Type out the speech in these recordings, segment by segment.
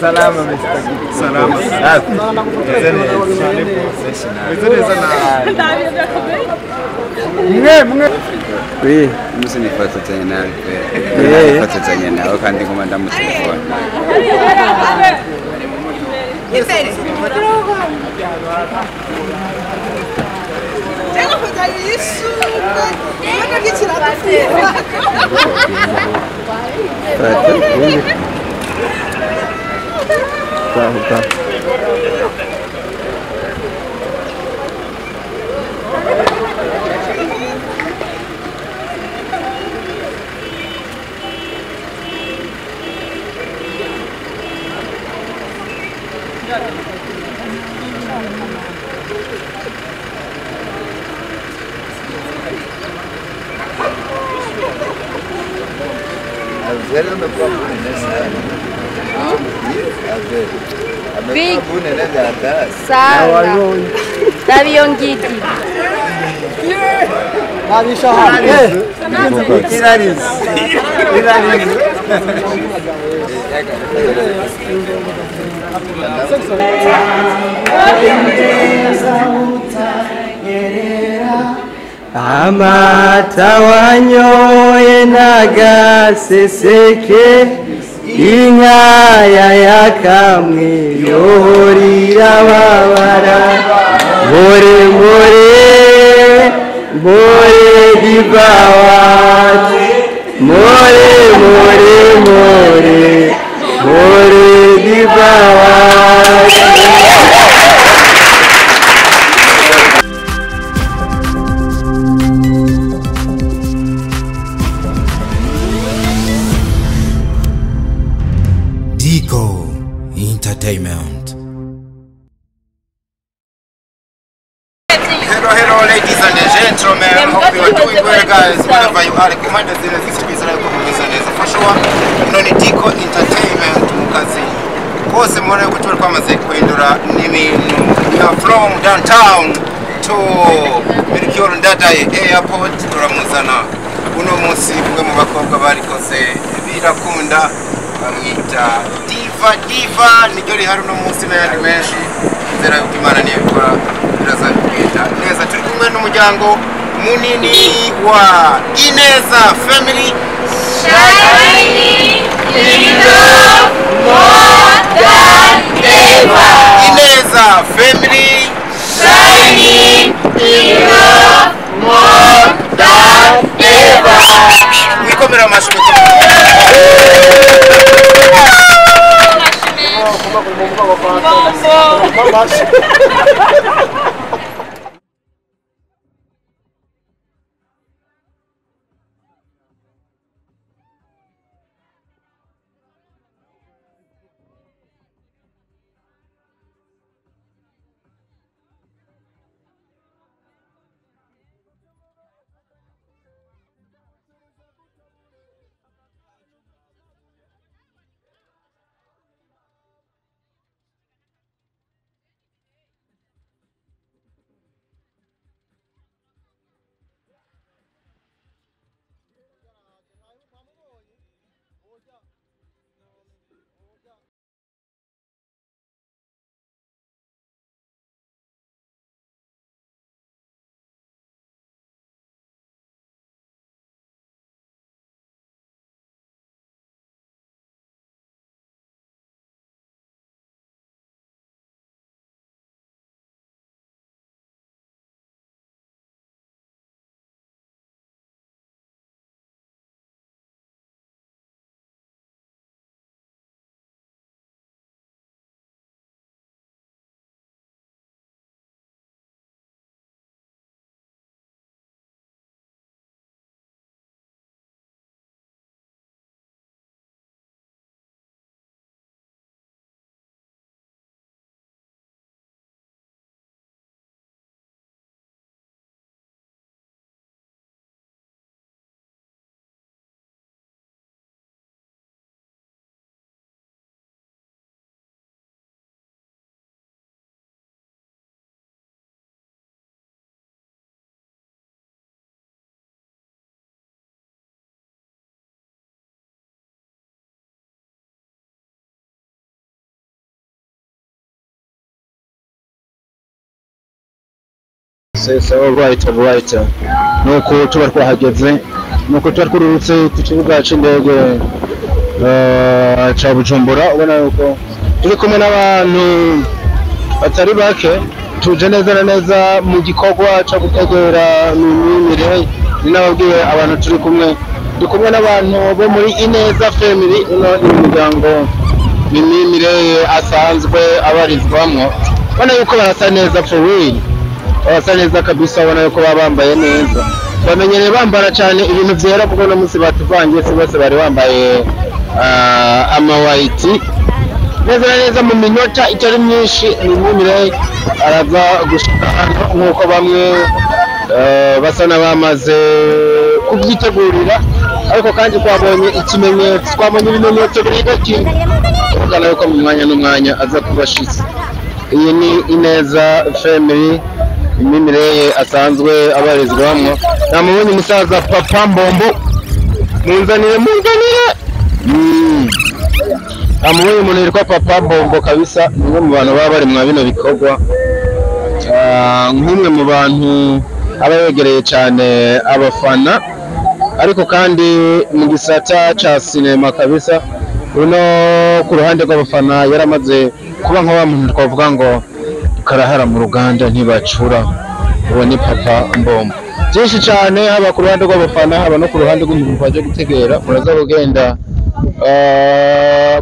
Salama, salama. Oui, nous sommes pas tout à l'heure. Pas tout à l'heure. Quand on commande mon téléphone. Tá. Big Sawa Taviongiti Amata wanyoye nagaseseke inkaya yakamwe yohorira babara more dibawati more dibawati. Dico Entertainment. Hello, ladies and gentlemen. Hope you are doing well, guys. Wherever you are, Commander Zero 60 for sure. Noni Dico Entertainment mukazi. Kose mwone kutuwa kwa maze kuindura n'ibintu. We are from downtown to Melchior Ndadaye Airport. Turamuzana uno munsi umwe mu bakobwa barikoze birakunda bamwita Diva niryo rihari uno munsi n'ayandi menshi. Nzera yuko Imana niyo ikora birazabigenda neza. Turi kumwe n'umuryango munini wa Ineza Family Shining in love more than ever. Ineza Family Shining in love more than ever. Mwikomera amashyi. rwose sawa right nuko tuba twahageze nuko tuba twurutse ku kibuga c'indege ca Bujumbura ubona yuko turi kumwe n'abantu batari bake tuje neza na neza mu gikorwa cyo gutegura Mimimire ninababwiye abantu turi kumwe n'abantu bo muri Ineza Family ino imiryango Mimimire asanzwe abarizwamwo ubona yuko barasa neza for real barasa neza kabisa ubona yuko bambaye neza bamenyereye bambara cyane ibintu byera kuko no munsi batuvangiye se bose bari bambaye ama white neza mu minota itari myinshi Mimimire araza gushika nkuko bamwe basa n'abamaze kubyitegurira ariko kandi twabonye ibimenyetso birigaki ubona yuko mu mwanya n'umwanya aza kubashitsa iyi ni Ineza Family Mimimire asanzwe abarizwamwo namubonye umusaza Papa Mbombo munzanire amubonye umuntu yitwa Papa Mbombo kabisa niwe mu bantu baba bari mwa bino bikorwa nk'umwe mu bantu aba yegereye cyane abafana ariko kandi mu gisata ca sinema kabisa uno ku ruhande rw'abafana yaramaze kuba nka wa muntu twavuga ngo karahara mu ruganda ntibacura uwo ni Papa Mbombo byinshi cyane haba ku ruhande rw'abafana haba no ku ruhande rw'umuntu waje gutegera muraza kugenda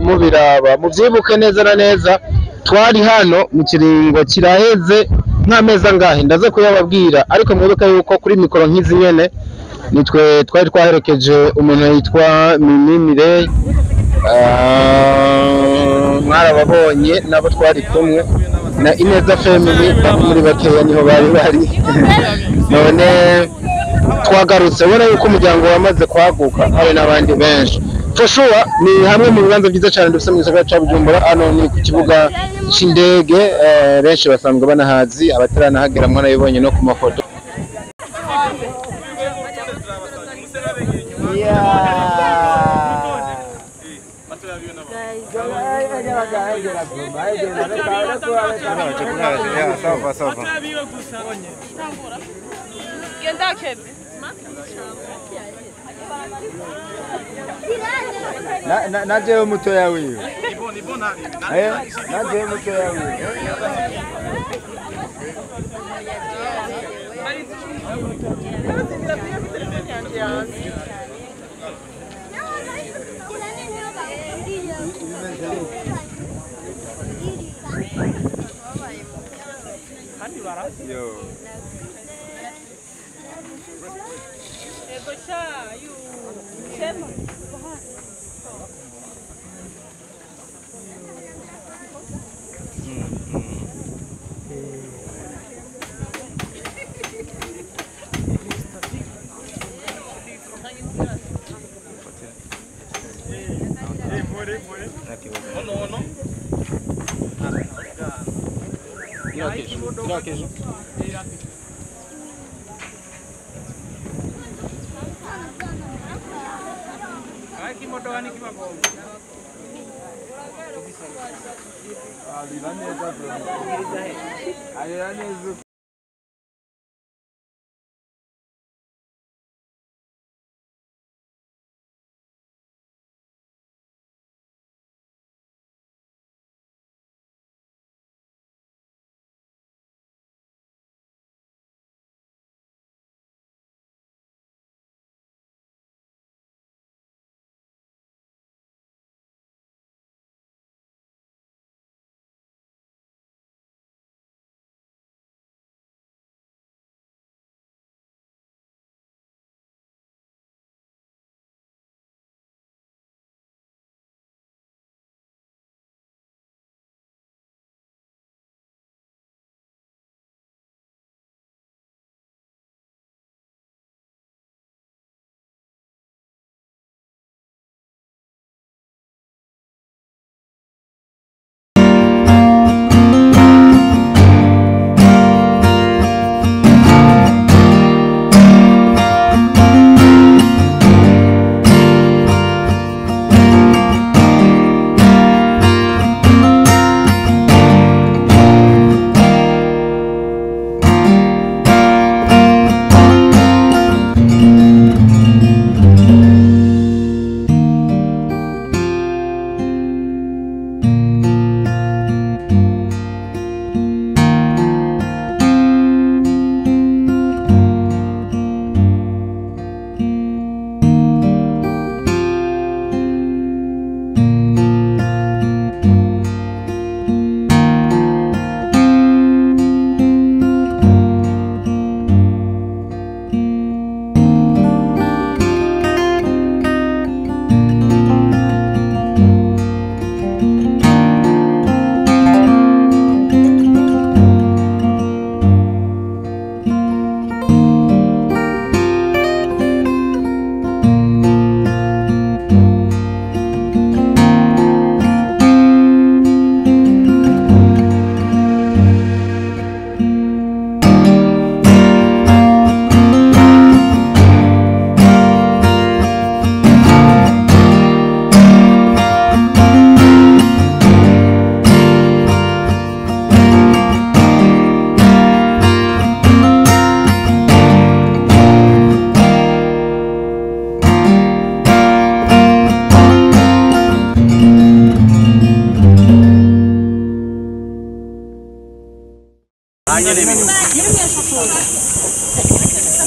mubiraba muvyibuke neza na neza twari hano mu kiringo kiraheze nk'amezi angahe ndaze kuyababwira ariko mwibuke yuko kuri mikoro nk'izi nyene nitwe twari twaherekeje umuntu yitwa Mimimire mwarababonye nabo twari kumwe na Ineza Family muri bakeya niho bari none twagarutse ubona yuko umuryango wamaze kwaguka hari n'abandi benshi for sure ni hamwe mu bibanza byiza cyane dufite mu gisagara ca Bujumbura hano ni ku kibuga c'indege benshi basanzwe banahazi abataranahagira mwana yibonye no ku mafoto najewe mutoya wiwe najewe mutoya wiwe Alira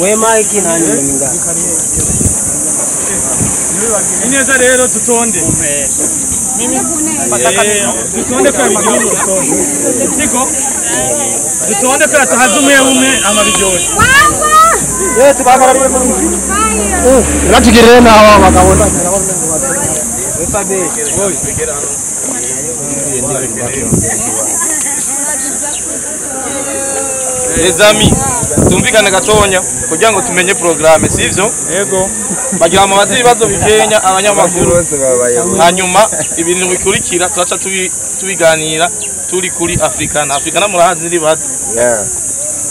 Wema iki nani ngani. Ineza rero tutonde. Dutonde kwa migini tutonde. Siko? Dutonde kwa tahazume ume ama bijori. Ye tubakara rwe mu. Ratigire na hawa bakabona. Wesabe. Oi. Les amis, tumvikane gatonya kugira ngo tumenye programme sivyo? Yego. Bagira amabazi ibibazo bikenya abanyamakuru. Hanyuma ibintu bikurikira turaca tubiganira turi kuri Africana murahazi ndibaza.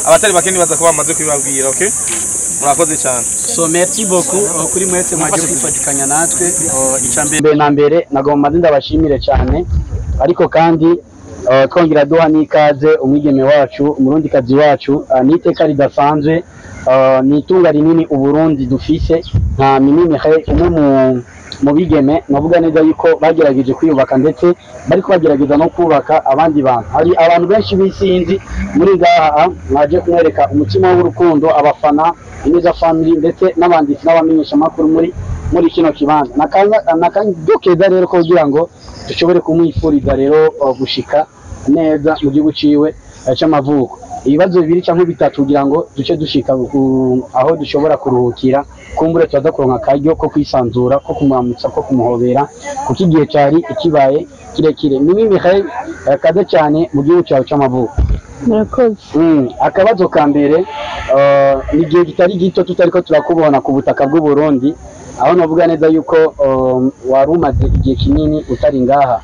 Abatari bakeni baza kuba bamaze kwibabwira, okay? Murakoze cyane. So merci beaucoup kuri mwese mwaje kwifatikanya natwe. Icambere na mbere nagomba ndabashimire cyane ariko kandi twongera duha n'ikaze umwigeme wacu umurundikazi wacu n'iteka ridasanzwe n'itunga rinini uburundi dufise nka minini umwe mu bigeme navuga neza yuko bagerageje kwiyubaka ndetse bariko bagerageza no kubaka abandi bantu hari abantu benshi bisinzi muri ngaha mwaje kumwereka umutima w'urukundo abafana Ineza family ndetse n'abanditsi n'abamenyesha makuru muri kino kibanza nakandukeza rero ko kugira ngo dushobore kumwifuriza rero gushika neza mu gihugu ciwe cy'amavuko ibibazo bibiri cyangwa bitatu kugira ngo duce dushika aho dushobora kuruhukira kumbure tuza kuronka akaryo ko kwisanzura ko kumuramutsa ko kumuhobera kuko igihe cyari ikibaye kirekire ni Michael kaze cyane mu gihugu cyawe cy'amavuko. Murakoze. Akabazo ka mbere ni gihe kitari gito tutariko turakubona ku butaka bw'u Burundi aho navuga neza yuko wari umaze igihe kinini utari ngaha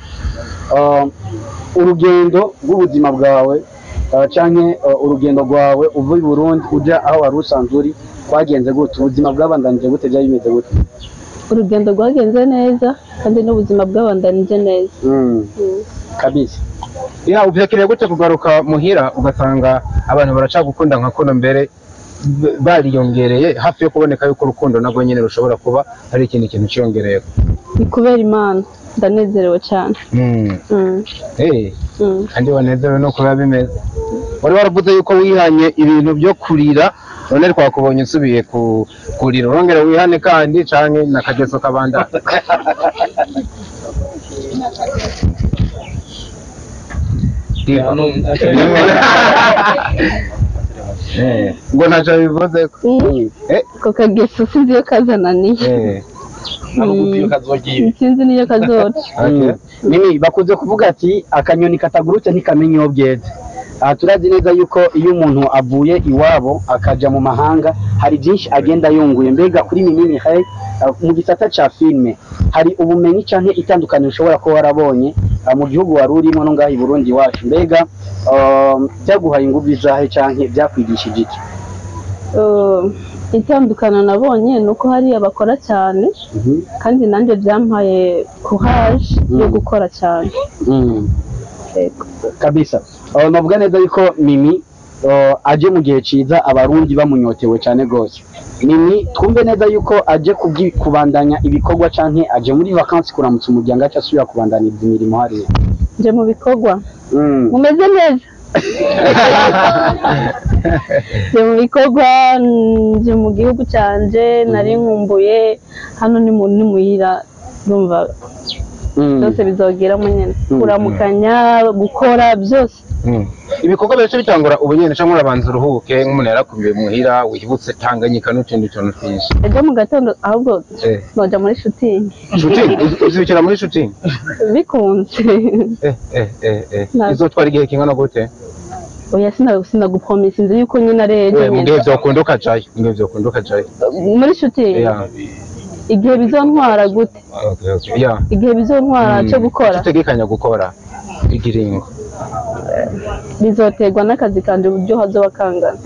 urugendo rw'ubuzima bwawe canke urugendo rwawe uva i Burundi uja aho wari usanzwe uri kwagenze gute ubuzima bwabandanije gute byari bimeze gute urugendo rwagenze neza kandi n'ubuzima bwabandanije neza kabisa ya uvyakiriye gute kugaruka muhira ugasanga abantu baracagukunda nka kono mbere bariyongereye hafi yo kuboneka yuko urukundo nabwo nyene rushobora kuba ari ikindi kintu cyongereye ni kubera Imana ndanezerewe cyane kandi wanezerewe no kuba bimeze wari waravuze yuko wihanye ibintu byo kurira none twakubonye usubiye kurira urongera wihane kandi canke nakageso kabanda ngo ntaco bivuze ko kageso sinzi iyo kazananiye sinzi niyo kazoca nini bakunze kuvuga ati akanyoni katagurutse ntikamenya iyo bweze turazi neza yuko iyo umuntu avuye iwabo akaja mu mahanga hari byinshi agenda yunguye mbega kuri Minini mu gisata ca filme hari ubumenyi canke itandukaniro ushobora kuba warabonye mu gihugu wari urimo no ngaha i Burundi wacu mbega byaguhaye ingufu zahe canke byakwigishije iki itandukana nabonye nuko hari abakora cyane kandi nanjye byampaye courage yo gukora cyane kabisa navuga neza yuko Mimi aje mu gihe ciza abarundi bamunyotewe cyane gose Mimi twumve neza yuko aje kubandanya ibikorwa canke aje muri vacances kuramutsa umuryango aca asubira kubandaniriza imirimo hari nje mu bikorwa mumeze neza nje mu bikorwa nje mu gihugu canje nari nkumbuye hano ni muhira ndumva byose bizogera mu nyene kuramukanya gukora byose ibikorwa byose bitangura ubunyene cyangwa urabanza uruhuke nk'umuntu yarakumbiye muhira wihibutse Tanganyika n'utundi tuntu twinshi ejo mu gatondo ahubwo noja muri shooting uzibikira muri shooting bikunze izotwara igihe kingana gute oya sinagupromise nzi yuko nyine areje mugihe vyokunda ukajayo muri shooting igihe bizontwara gute igihe bizontwara cyo gukora tutegekanya gukora igiringo bizoterwa n'akazi kanje uburyo hazoba kangana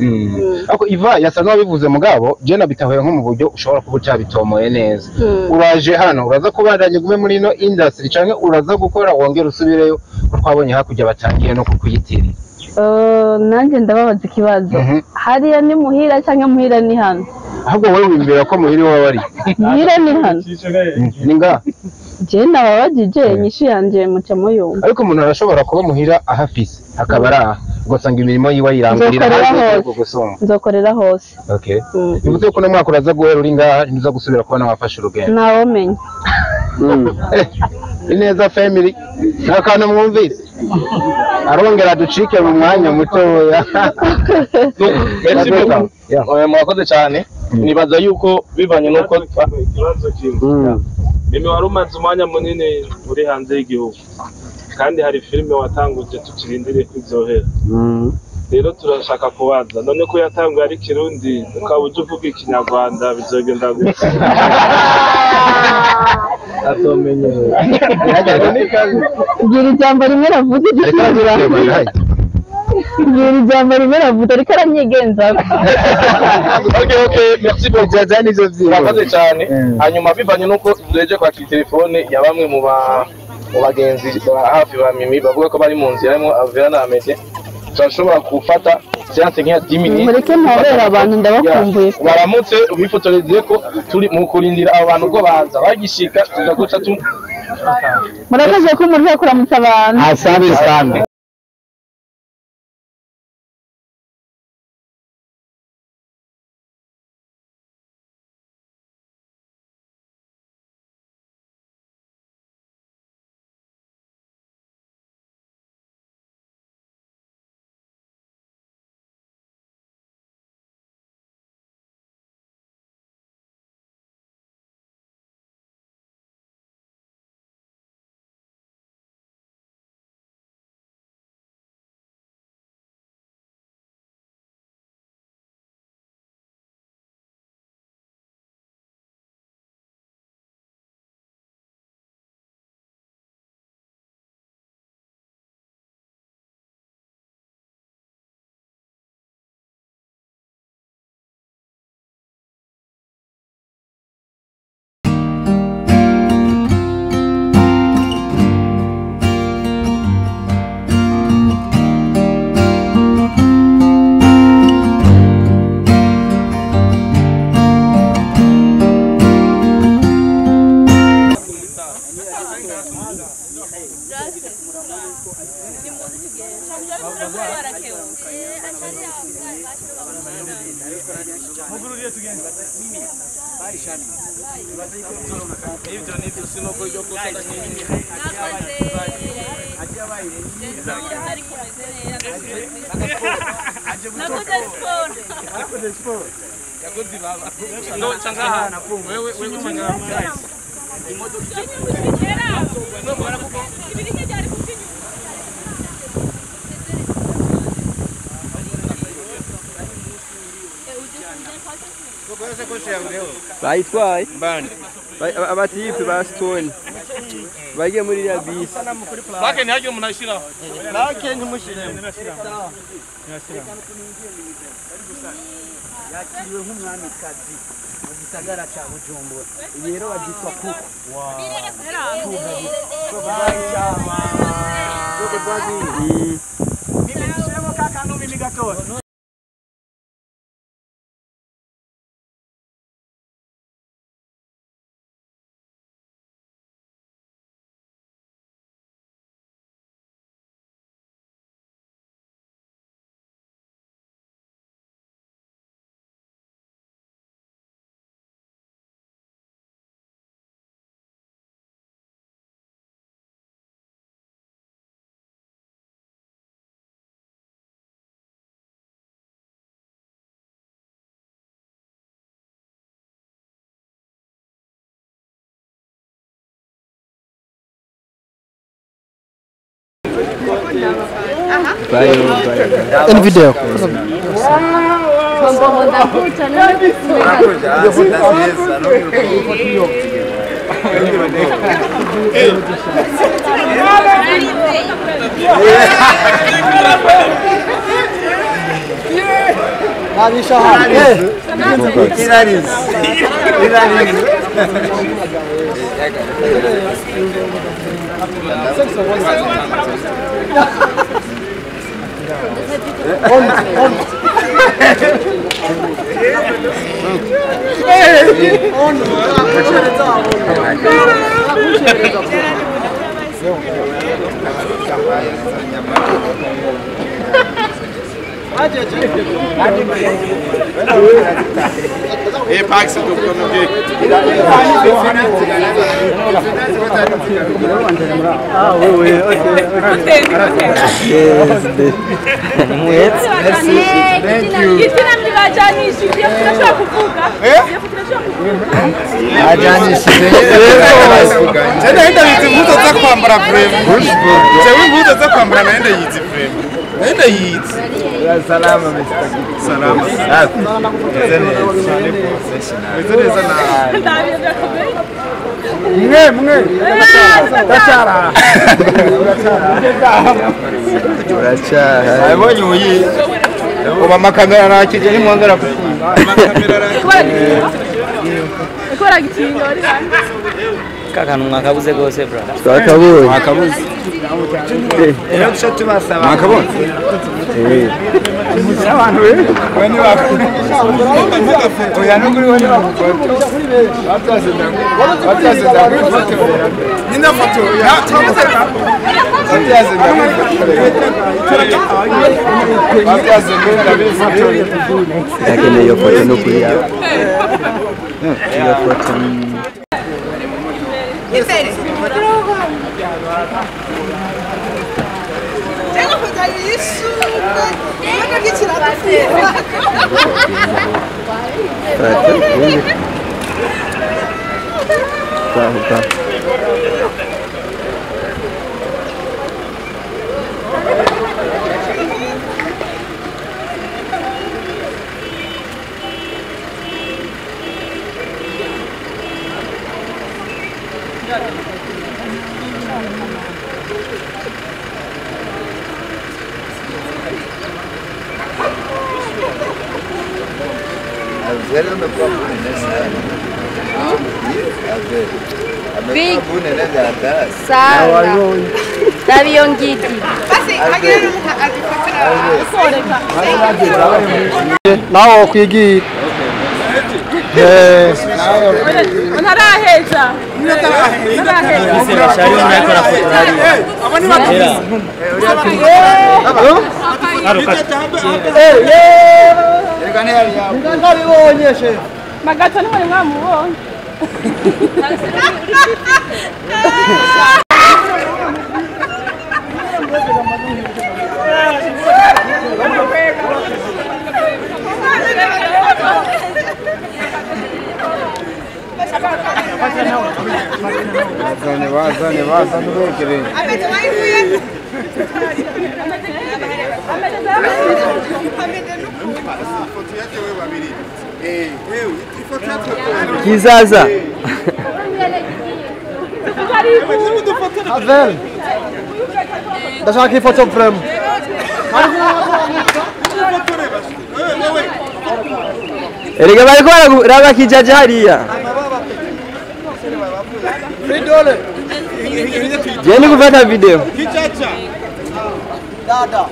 ako Iva yasa n'abivuze mugabo je nabitahuye nko mu buryo ushobora kuba utabitomoye neza uraje hano uraza kubandanya gume muri no industry canke uraza gukora wongera usubireyo ko twabonye hakurya batangiye no kukuyitira nanjye ndababaza ikibazo hariya ni muhira cyangwa muhira ni hano ahubwo wowe wimbera ko muhira wawe ari muhira ni hano ni nga je nababajije inyishu yanje mucamo yumva ariko umuntu arashobora kuba muhira ahafise akaba ari ugasanga imirimo yiwe ayirangurira hanze gusoma nzokorera hose okay bivuze ko no mwaka uraza guhera uri ngaha ntuza gusubira kubona wafashe urugendo nawe menya ineza family nakantu mwumvise arongera ducike mu mwanya mutoya mwakoze cyane nibaza yuko bivanye nuko ikibazo kimwe mimi wari umaze umwanya munini uri hanze y'igihugu kandi hari filime watanguje tukirindiriye ko izohera rero turashaka kubaza none ko yatanguye ari kirundi ukaba uje uvuga ikinyarwanda bizogenda gute gira ijambo rimwe ravuze igisubira gira ijambo rimwe ravuze ariko aranyigenza okay merci beaucoup cyane izo mwakoze cyane hanyuma bivanye nuko duheje kwakira telefone ya bamwe mu bagenzi hafi ba Mimi bavuga ko bari mu nzira harimo Avera na Amede turashobora gufata siyanse nk'iya 10 minutes mureke mpabera abantu ndabakumbuye baramutse ubifotoreze ko turi mu kurindira abo bantu ko baza bagishika tuzaguca murakoze ko muri kuramutsa abantu asante sana bayitwaye abatipe ba Stone bagiye muri ya bisi Lake ntihagire umuntu ashira Lake ntimushire yakiriwe nk'umwamikazi mu gisagara cya Bujumbura rero bagitwa kuko in video on Pax do Konoge. Ah, oui, ok. Yes, merci. Thank you. Ajanishije. Naenda yizi mbuto za kwambara frame. Jewe mbuto za kwambara naenda yizi frame. Naenda yizi. Salama Mr. Salama. Mwe. Gachara. Urachara. Abonye uyi. Uba makamera nakije ni mwangara kufunga. Makamera Ikora gitingo ari hano. Kaka mwakabuze gose bra. Twakabuze. Mwakabuze. Rero dushatu basaba. Mwakabona? Abantu bani bako. Oya nuguri wani bako. Batazenda. Nina foto. Lakini hiyo foto nukuri hapo. Hiyo foto Big. Sawa. Tabiongiti. naho kwigi Unaraheza. Magata ni wale mwamuone. Wazane nubekere. Kizaza. Avel. Ndashaka ifoto frame. Erega bariko baraba kijaje hariya. Vidole. Jeni kufata video. Kichacha. Dada.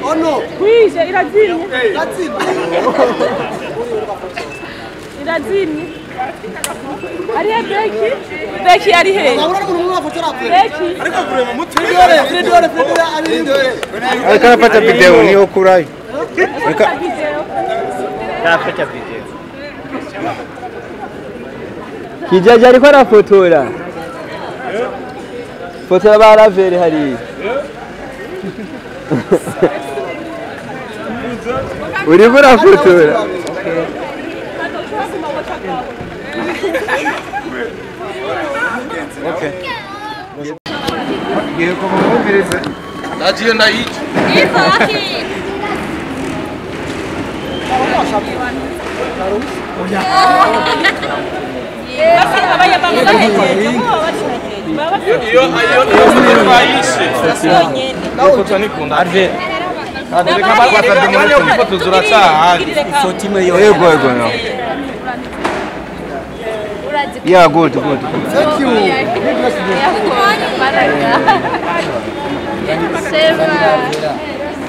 Oh no. Oui, irazimye. Irazimye. Ari Beki? Beki ari he? Beki. Ariko kurema mutwe. Vidole ari. Ariko arafata video ni okurayi. Arafata video. Kijaje ariko arafotora. Fotora baravere hari. Uri burafotora. Okay. Ngiye kumumviriza. Nagiye ndayije. Ipo aki. Basi abaya bangula hejeje. Iyo bayishe. Foto nikunda. Arve. Reka bakwata ndumwe ifoto zuraca. Ifoto imwe yo. Yego. Yeah, good. Thank you. Seva.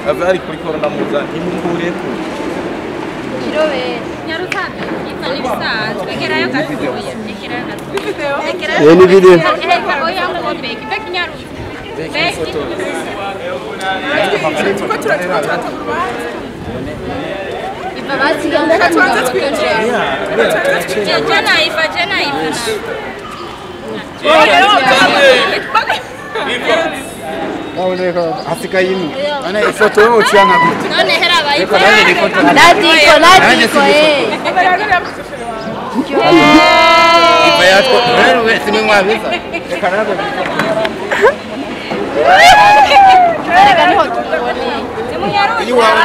Avari kuri korona muza. Imukure ko. Kirobe. Nyarutane. Ifa nibisanzwe. Egerayo gatoya. Egerayo gatoya. Ye ni video. Oya ngo beki. Beki nyaruta. Beki. Ifa basiga tuanze twinjira. Jana ifa. Naoneka Afrika yini. Ana ifoto yo cyana gute. None hera bayifa. Nadiko Ifa yatko wewe simwe mwabiza. Ekanaga. Rega niho tubone. Iyo wawe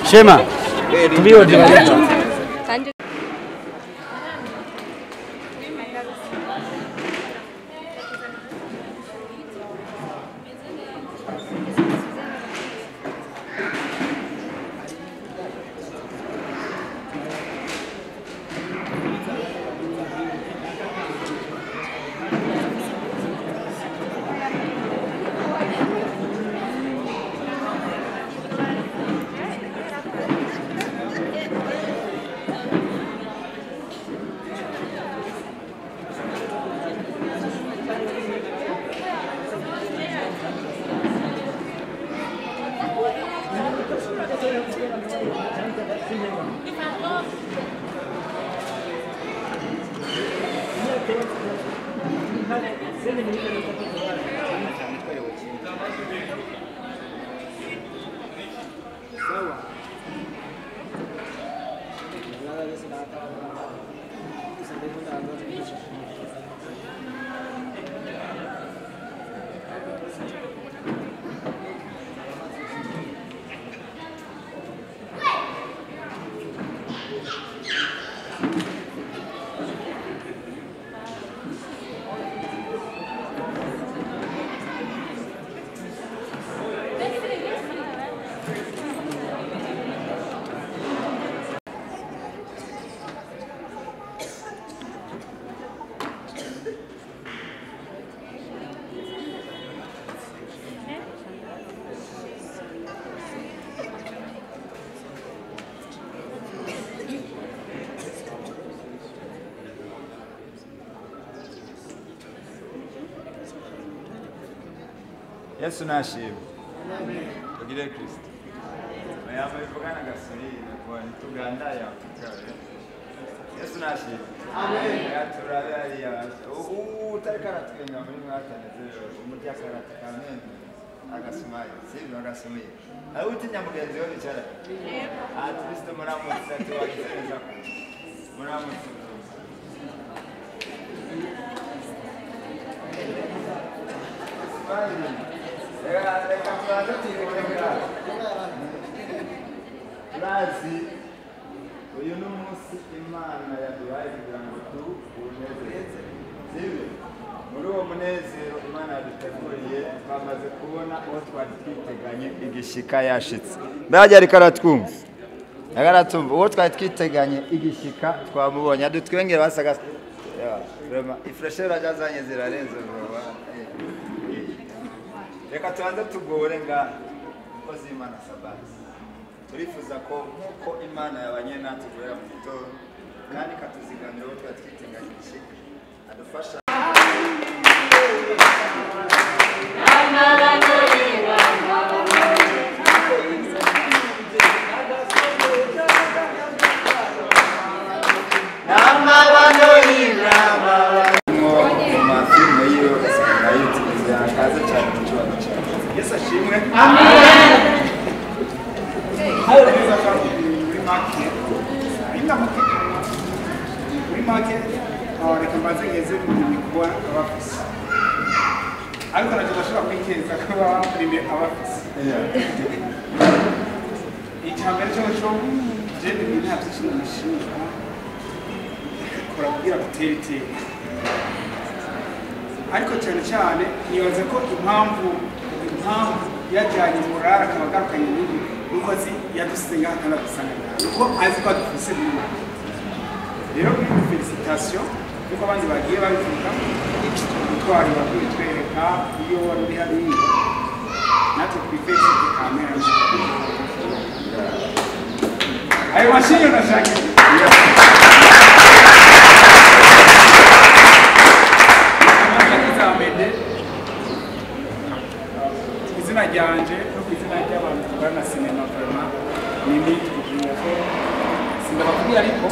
Shema. Tubiyo dibaje. Yesu nashimwe. Tugire Kristo. Mayamba ivugana gasolina kwa nitugandaya Afrika. Yesu nashimwe. Amen. Yaturabe ari yaje. Utarikara twenga muri mwataneze umurya karata kamen. Agasumaye. Sibi agasumiye. Aho utinya mugenzi we bicara. Kristo muramutse tuwagizeza. Muramutse. Razi uyu ni umunsi Imana yaduhaye kugira ngo tuwunezeze. Sibyo? Muri uwo munezero Imana yaduteguriye twamaze kubona uwo twari twiteganye igishika yashitse. Mbega ari karatwumva. Yagaratumva uwo twari twiteganye igishika twamubonye adutwengera basaga. Vraiment ifresher ajazanye zirarenze baba. Reka tuanze tugore nga kozi Imana sabati. Turifuza ko nkuko Imana yabanye natwe guhera mu gitondo kandi katuzigamira uwo twatwiteganyije adufasha. Yes, ashimwe. Amen. Hayo ndizo kama kuri market reka mbaze ngeze kuba abafisi ariko nacyo ndashobora kwiteza ko bamurime abafisi icyambere cyo je ni nta byinshi nishimira kora kugira gutera iteka ariko cyane cyane nibaza ko impamvu yajyanye murara akabagarukanye n'ibindi nuko azi yadusenga akanadusanga nuko azi ko adufise bimwe rero muri felicitation nuko abandi bagiye babivuga twari bakwiye twereka iyo wari uri hariya natwe twifeshe kamera ayo mashini unashaka izina ryanje no ku izina ry'abantu tukorana sinema vraiment ni miti kugira ko sindabakubwira ariko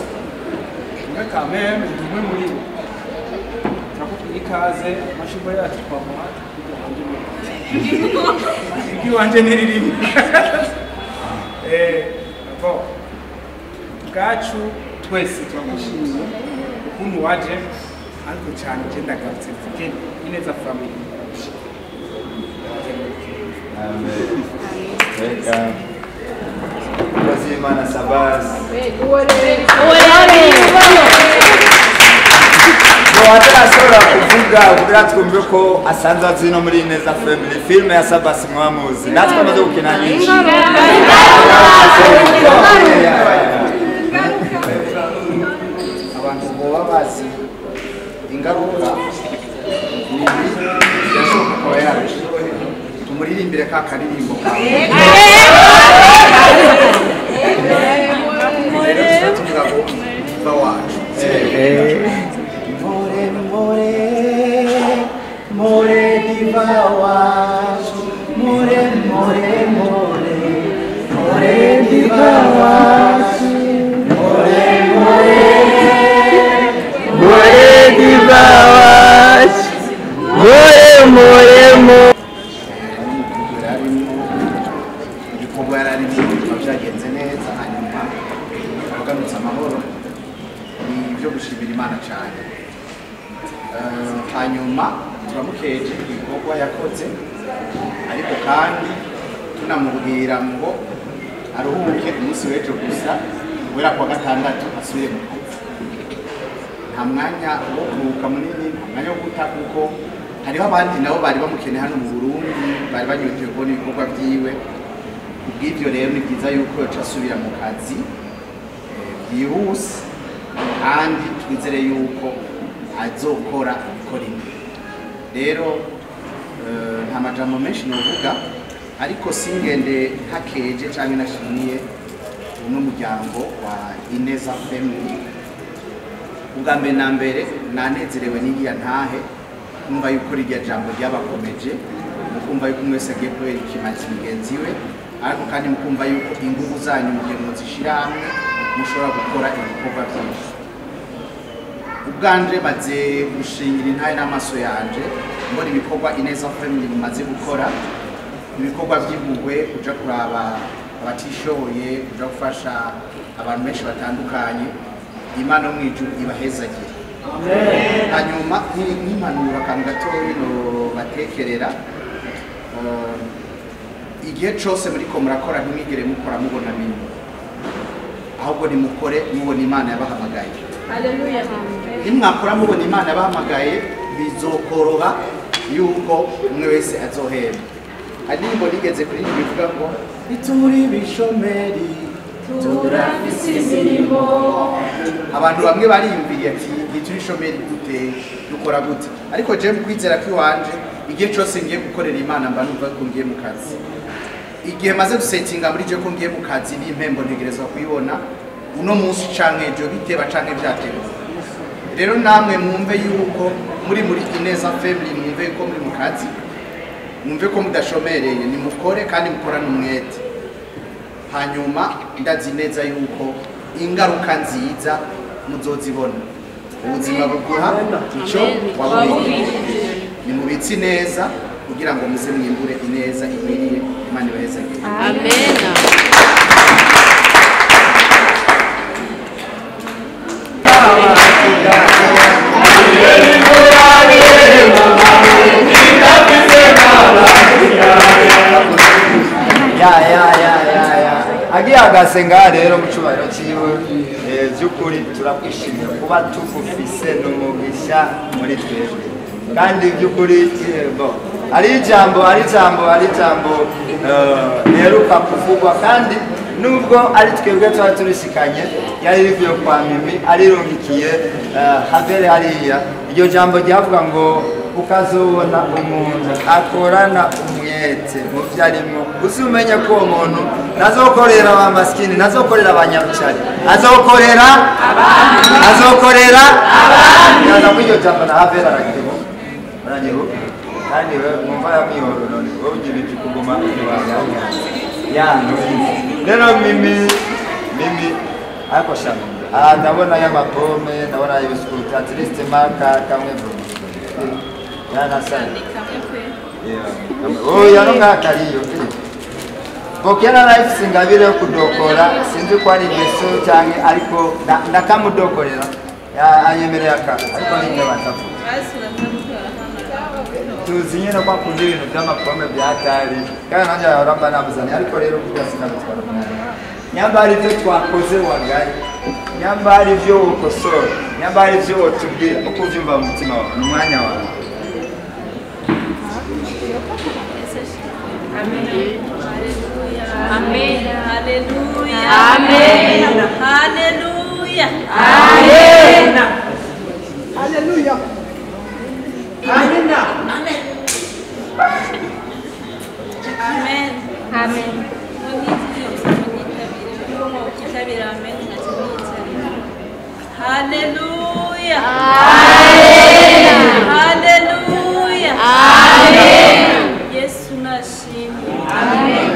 umwe kameme umwe muri bo nakubwira ikaze amashigo yacu twamuha igi wanje niririmwe bon bwacu twese turamushimiye ukuntu waje ariko cyane genda gatse mvuge ineza family amen reka bazimana sabas atarashobora kuvuga kugira twumve ko asanzwe azi no muri Ineza Family filime ya Sabas mwamuzi natwe amaze gukina nyinshi abantu boba bazi ingaruka yashoboka kuba yaje tumuririmbire ka karirimbo kawe more diva wacu more diva wacu more diva wacu more ibikorwa yararimo byagenze neza hanyuma abagamutse amahoro ni ibyo gushimira Imana cyane hanyuma turamukeje ibikorwa yakoze ariko kandi tunamubwira ngo aruhuke umunsi w'ejo gusa wera kwa gatandatu asubire mu kazi nta mwanya wo kuruhuka munini nta mwanya wo guta kuko hariho abandi nabo bari bamukeneye hano mu Burundi bari banyotewe kubona ibikorwa byiwe ubw'ibyo rero ni byiza yuko yoca asubira mu kazi byihuse kandi twizere yuko azokora ikorimwe rero nta majambo menshi novuga ariko singende ntakeje cyangwa nashimiye uno muryango wa Ineza Family ubwa mbere na mbere nanezerewe n'igiya ntahe kumva yuko rirya jambo ryabakomeje mukumva yuko mwese agiye kubera ikimazi mugenzi we ariko kandi mukumva yuko ingufu zanyu mugihe muzishira hamwe mushobora gukora ibikorwa byinshi ubwanje maze gushingira intahe n'amaso yanje mbona ibikorwa Ineza Family bimaze gukora ibikorwa by'impuhwe kuja kuraba abatishoboye kuja gufasha abantu benshi batandukanye Imana mu ijuru ibahezagire hanyuma nk'impanuro akantu gatoya no batekerera igihe cyose muriko murakora ntimwigere mukora mubona bimwe ahubwo nimukore mubona Imana yabahamagaye haleluya nimwakora mubona Imana yabahamagaye bizokoroha yuko umwe wese azohera Alimbo nigeze kuri bivuga ngo bituri bishomeri turafise imirimo abantu bamwe bariyumviriye ati bituri shomeri gute dukora gute ariko je kwizera kwiwanje igihe cyose ngiye gukorera Imana mba numva ko ngiye mu kazi igihe maze gusetinga muri je ko ngiye mu kazi n'impembo ntegerezwa kuyibona uno munsi canke ejo biteba canke byatewe rero namwe mwumve yuko muri Ineza Family mwumve ko muri mu kazi mwumve ko mudashomereye ni mukore kandi mukorana umwete hanyuma ndazi neza yuko ingaruka nziza muzozibona ubuzima buguha ico waburiye ni mubitsi neza kugira ngo muze mwimbure ineza ikwiriye Imana ibahezagire amen agiye agasenga rero mu cyubahiro cyiwe by'ukuri turakwishimiye kuba tugufise n'umugisha muri twebwe kandi by'ukuri ari ijambo riheruka kuvugwa kandi nubwo ari twebwe tuba turisikanye yari rivuye kwa Mimi arirungikiye Habere hariya iryo jambo ryavuga ngo ukazobona umuntu akorana umwete umwete mu byo arimo gusa umenye ko uwo muntu nazokorera aba masikini nazokorera abanyarucari azokorera yaza muri iryo jambo na havera aragibo uranyibuka kandi mwumva ya mihoro none wowe ugira iki kuguma rero mimi ariko shami ndabona y'amapome ndabona y'ibisukuti at least marka kamwe yanasani oya nongakariyo Bokena life singabire kudokora sinzi ko ari Yesu cyangwa ariko ndakamudokorera anyemereye aka ariko ninge batafu tuzinye no kwa kundi ibintu by'amapome byatari kandi nanje yaramba nabuzani ariko rero kugasika bitwara nyamba ari byo twakoze wagaye nyamba ari byo ukosora nyamba ari byo utubwira uko ubyumva mu mutima wawe mu mwanya wawe. Amen. Amen. Hallelujah. Amen. Hallelujah. Amen. Hallelujah. Amen. Amen. Amen. Hallelujah. Hallelujah. Amen. Yesu nashimye. Amen.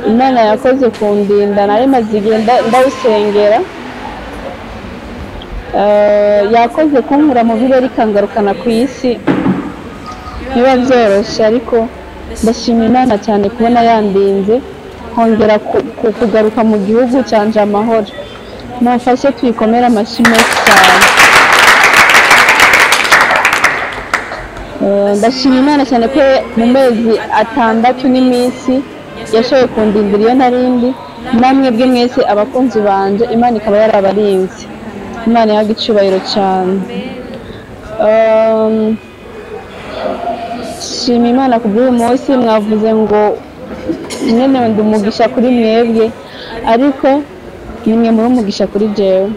Imana yakoze kundinda nari maze igihe ndawusengera yakoze kunkura mu bibe rikangarukana ku isi niba byoroshye ariko ndashima Imana cyane kubona yandinze kongera kugaruka mu gihugu cyanje amahoro mufashe twikomera amashyi menshi cyane. Ndashima Imana cyane ko mu mezi 6 n'iminsi yashoboye kundindira iyo narindi namwe bwe mwese abakunzi banje Imana ikaba yarabarinze Imana yaga icubahiro cyane. Shima Imana kubw'uyu munsi mwavuze ngo nyene ndumugisha kuri mwebwe ariko nimwe muri umugisha kuri jewe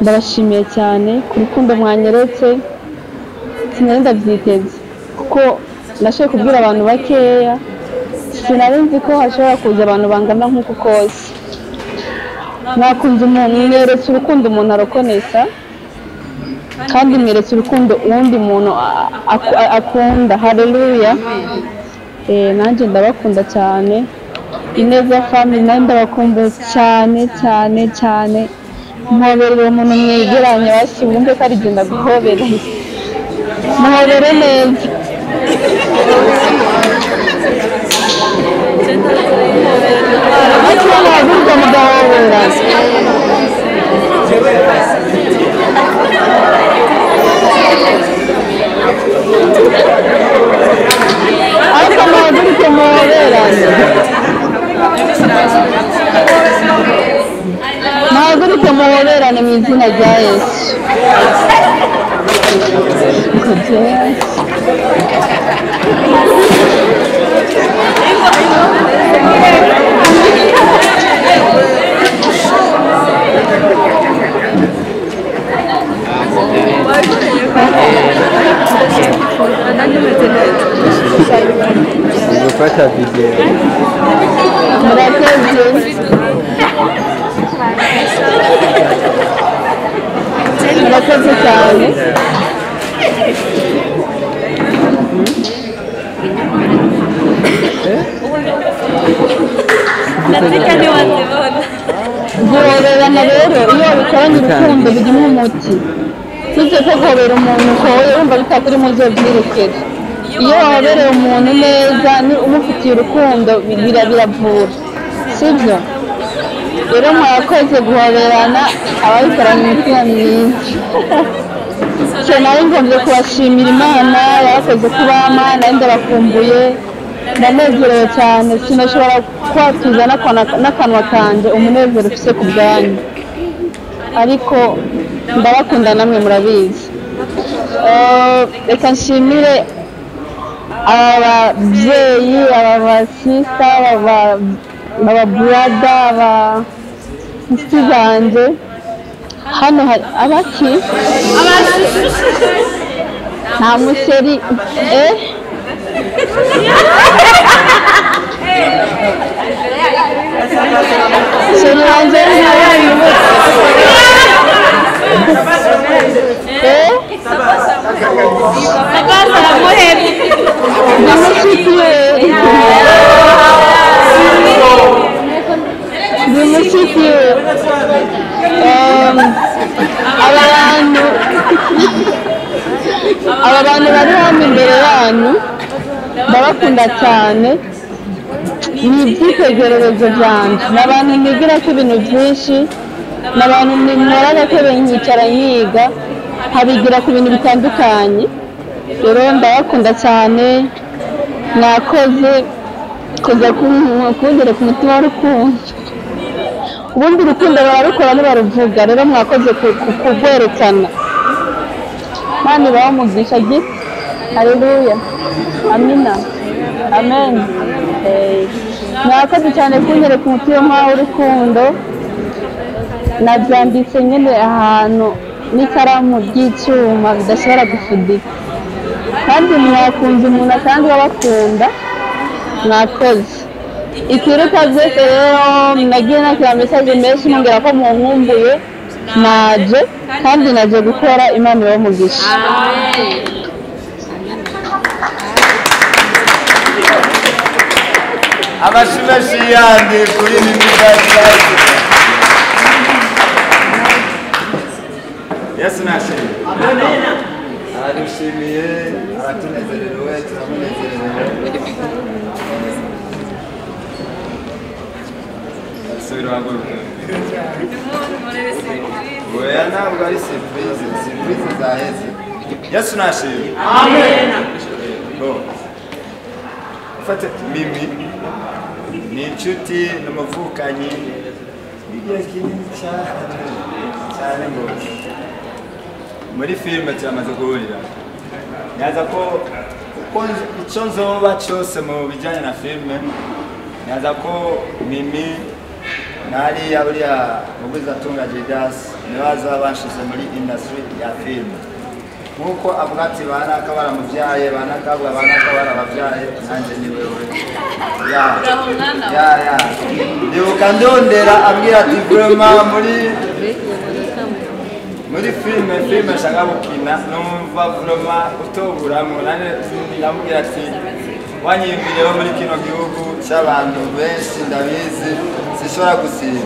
ndabashimiye cyane ku rukundo mwanyeretse sinari ndabyiteze kuko nashoboye kubwira abantu bakeya sinari nzi ko hashobora kuza abantu bangana nk'uko kose mwakunze umuntu mweretse urukundo umuntu arokonesa kandi mweretse urukundo uwundi muntu akunda. Haleluya. Nanjye ndabakunda cyane Ineza family nayo ndabakumbuye cyane cyane cyane mwoberera umuntu mwegeranye basi wumve ko ari genda guhobera muhobere neza. Nagurike muhoberane mu izina rya Yesu. Gufata video. Murakoze cyane. Guhoberana rero iyo bikoranye urukundo bijya umuti sibyo ko guhobera umuntu ukoye wumva bitakuri mu byo byirukira iyo wahobereye umuntu neza umufitiye urukundo biravura sibyo rero mwakoze guhoberana ababikoranye imitima myiza nari ngombye kubashimira Imana yakoze kubama nari ndabakumbuye ndanezerewe cyane sinashobora kwatuza n'akanwa kanje umunezero ufise ku bwanyu ariko ndabakunda namwe murabizi. Reka nshimire ababyeyi abasista ababurada inshuti zanjye hano hari abaki nta museri seri wanjye aba bantu bari hano imbere yanyu ndabakunda cyane ni ibyitegererezo byanjye ni abantu nigira ko ibintu byinshi ni abantu nimara agatebe nkicara nkiga nkabigira ku bintu bitandukanye rero ndabakunda cyane mwakoze kuza kungera ku mutima w'urukundo ubundi urukundo bararukora ntibaruvuga rero mwakoze kurwerekana Mani baho umugisha giti haleluya amina amen mwakoze cyane kunyere ku mutima w'urukundo nabyanditse nyine ahantu n'ikaramu ry'icyuma bidashobora gufudika kandi mwakunze umuntu kandi wabakunda mwakoze ikiruta byose rero nagiye nakira mesaje menshi mubwira ko munkumbuye naje kandi naje gukora Imana y'umugisha abashimeshi yandi kuri mimizaza Yesu nashimye amen aradushimiye aratunezerewe turamunezerewe Oya ntabwo ari surprise zaheze Yesu nashimye amen ufate mimi ni inshuti n'umuvukanyi igihe kinini cyane ngo muri filime turamaze guhurira nyaza ko uko icyo nzoba cyose mu bijyanye na filime nyaza ko mimi nari aburiya mugwizatunga Judas niwe azaba banshize muri industry ya filime nkuko avuga ati banaka baramuvyaye banaka barabavyaye nanjye ni wewe ya ndibuka ndondera abwira ati vraiment muri filime shaka gukina numva vraiment utoburamo nane ndamubwira ati wanyimbireho muri kino gihugu cy'abantu benshi ndabizi sishobora gusiba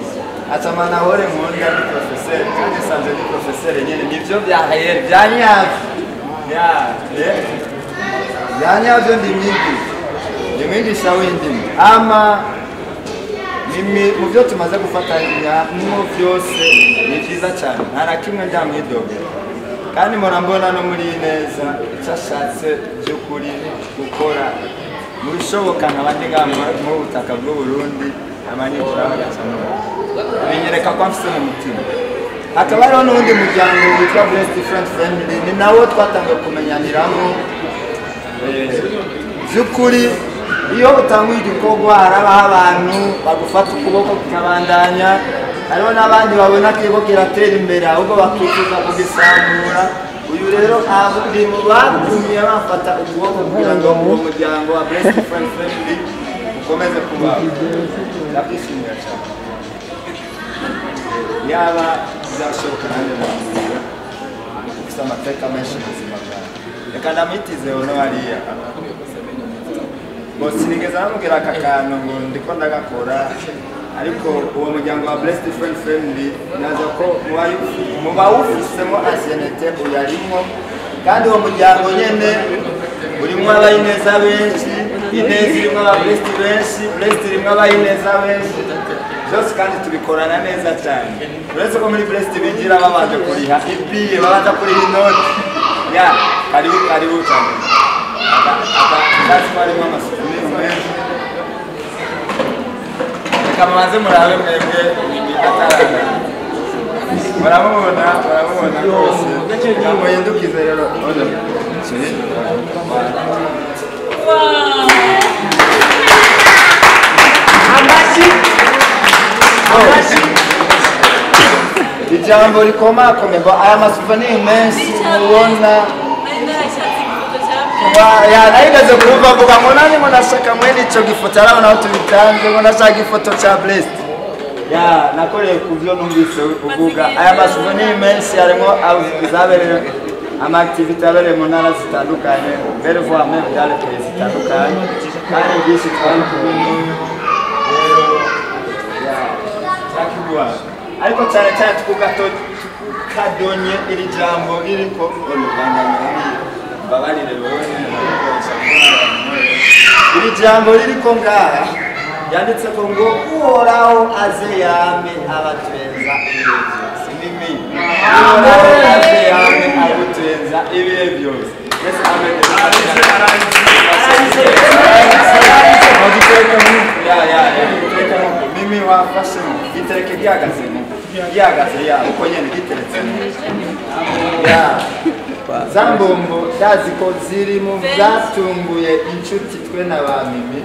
atamana hore nkunda ni professeur kandi sanze ni professeur nyene nivyo byahayeri byanyavyo ndi mwigisha w'indimi ama mimi mu byo tumaze gufatanya mu byose ni byiza cyane nta na kimwe ndamwidogera kandi murambona no muri neza cyashatse by'ukuri gukora mu bishoboka nk'abandi mu butaka bw'u Burundi amanyikura bagasanura binyereka ko mfise mu mutima hakaba hariho n'undi muryango witwa Blessed Friend Family ni nawo twatangiye kumenyaniramo by'ukuri iyo utanguye igikorwa harabaho abantu bagufata ukuboko kikabandanya hariho n'abandi babona ko kiratera imbere ahubwo bakifuza kugisambura uyu rero ari mu bagumye bafata ukuboko kugira ngo uwo muryango wa Blessed Friend Family ukomeze kubaho ndabyishimira cyane yaba byashoboka nanjye namubwira ufite amateka menshi mu buzima bwawe reka ndamwitize ono hariya ngo sinigeze namubwira aka kantu ngo ndiko ndagakora ariko uwo muryango wa Blessed Friend Family naza ko mu bawufisemo ancienneté uyarimo kandi uwo muryango nyene urimo abayineza benshi ineza irimo aba Blessed benshi Blessed irimo abayineza benshi byose kandi tubikorana neza cyane uretse ko muri Blessed bigira babanje kuriha ibiye babanza kuriha inoti ya karibu cyane aka harimo amasukuru menshi reka mubanze murabe mwebwe ataranga muramubona rwose muhindukize rero ijambo rikomakome ngo aya masouvenir menshi mubona nahigeze kuruva mvuga ngo nani ngo nashaka mwene ico gifoto arabona aho tubitanze ngo nashaka ifoto ca Blessed nakoreye ku byo numvise uvuga aya masouvenir menshi harimo izabereye amaactivité abereye mu ntara zitandukanye mbere vuba même dans les pays zitandukanye kandi byinshi twari kubona ariko cyane cyane tukadonye iri jambo ririko babarire iri jambo ririko ngaha yanditse ko ngo uhoraho aze yame abatwenza ibihe byose nimi uhoraho aze yame abatwenza ibihe byose yes amen mimi wafashe gitereke gihagaze uko nyene giteretsemo zambombo ndazi ko ziri mu byatunguye inshuti twe na ba mimi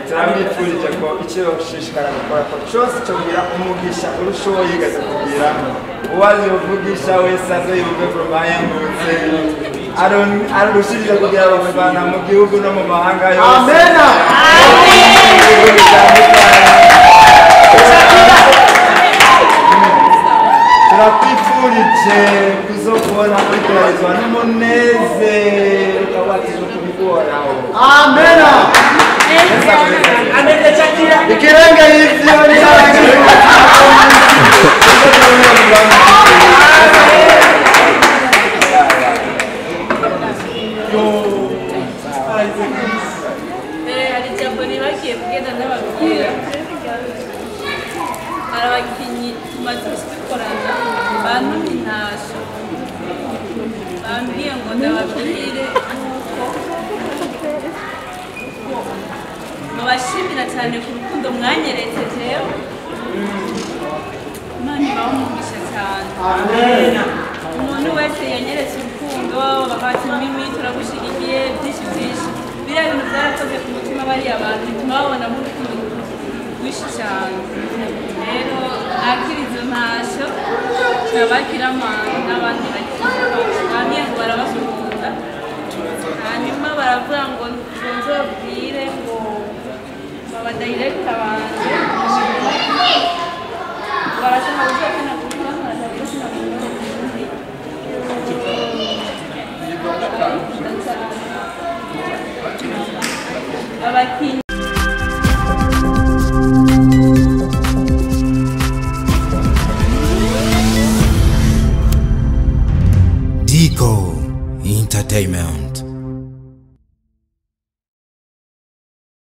turamwifurije ko icyo yoshishikara gukora ko cyose cyo kugira umugisha urushoho yigeze kugira uwazivugisha wese aze yumve kurmayangutse arushirije kugira abafana mu gihugu no mu mahanga yose amena turakwifurije kuzokubona kuri kubarizwa n'umunezero ukabatizwa kubikoraho amena ikirenge y'ivyo hari ijambo nibagiye kugenda n'ababwira hari abakinnyi tumaze kubikorana bantumye intasho bambwiye ngo ndababwire mubashimira cyane ku rukundo mwanyerekejeho Imana ibahumugisha cyane umuntu wese yanyeretse urukundo bakati mimi turagushyigikiye byinshi biriya bintu byarakoze ku mutima bariya abantu bituma babonamo urukundo rwinshi cyane rero nakira izo ntasho turabakira n'abandi bamwe ngo barabakunda hanyuma baravuga ngo nzobwire ngo baba director banje barashaka gukina kuba abakinnyi